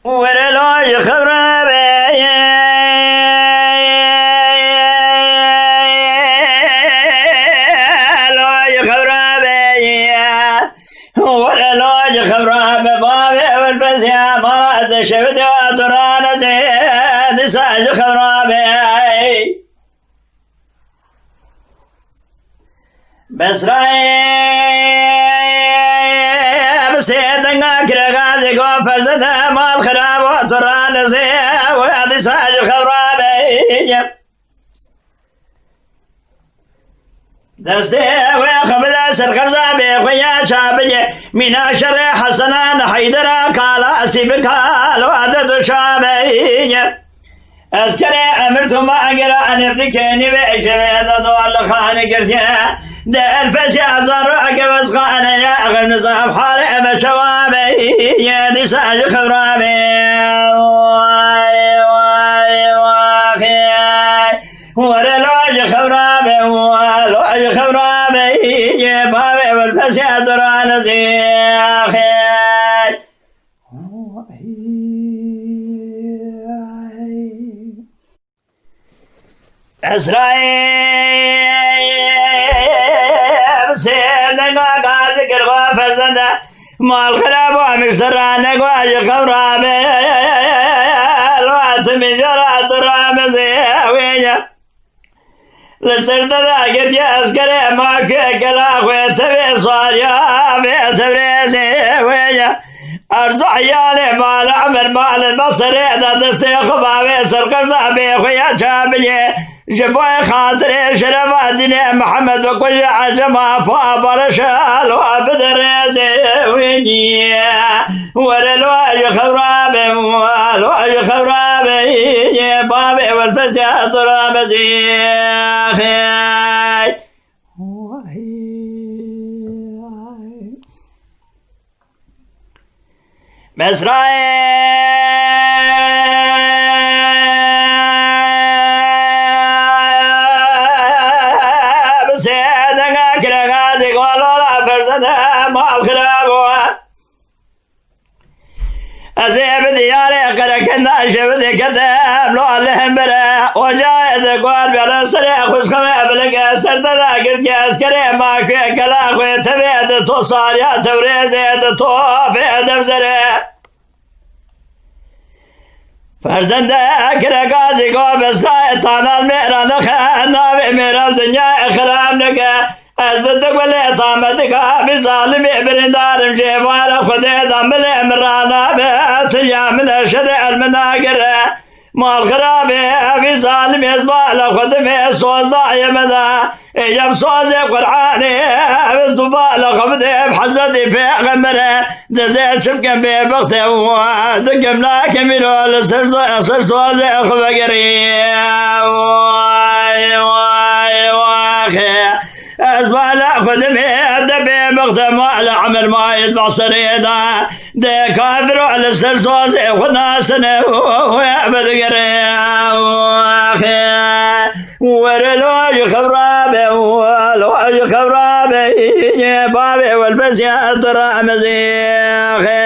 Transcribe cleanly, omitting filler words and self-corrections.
ورلوج خبرابي لوج خبرابي ورلوج خبرابي بابي والبسيا مرات شفت وطران زيد ساج خبرابي بس سيدنا كل غازي وفزت مال خراب وطران زي وهذه ساج خرابي دستي ويخبل سرقبزة بيخويا شابي من شر حسنان حيدرا كالا سيبكال وعدد شابي أذكر أمرت ما أقرأ نفذكني بشبه دول خاني قرتيا ده الفس يعزر أقبس خاني يا أغم نصاب حالي بشوابي يا نساج خرابي واي واي واخي ورلوج خرابي ولوج خرابي يا بابي والفس يعزر نزيخي إسرائيل سيدنا قاعد كرغا فرزندا مال خراب ومشتران قواج خرابي الوقت مجرات رامزي ويجا لسرد ذاكر يا اسكري ما كلا خويت بي صاريا بي تبريزي ويجا أرزع عيالي مال عمل مال البصري إذا دستي خبابي سرقم صاحبي خويا شابلي جبوي خاطري شرف الدنيا محمد وكل عجمة فابر شال وابدر ويني ورلواج خرابي والواج خرابي يا بابي والفساد رامزي أخي مصراي سيدنا كل غازي والله فرزنا ما الخراب أزيب دياري قركنا شفت كتاب لو اللهم برا وجايد قوال بلا سريع خوش خمي بلقى سرد ذاكر جاس كريم ما في كلا خوي تبيد تو صار يا توريزيد تو بيد بزري فرزنده كل غازي قو بسراء طانا الميران خانا بميران الدنيا اخرام لك أثبت كل إطامتك بظالم برندار جيبار خذي ضم الإمرانا باتيا من أشد المناقر مال خرابي بظالم يزبال خذي صوز ضايا مذا يجب صوز قرعاني بزبال خذي بحزتي في غمره دزيت شبكا ببغتي ودقم لا كميلو لسر صوز خبقري واي واي واخي أزبال خذ بيد بغتم على عمل ما يتبع صريدا ده كافر على السرسوز وناسنا ويعبد قريا ورلوج خبرابي ولوج خبرابي بابي والبس يا ترى مزيخي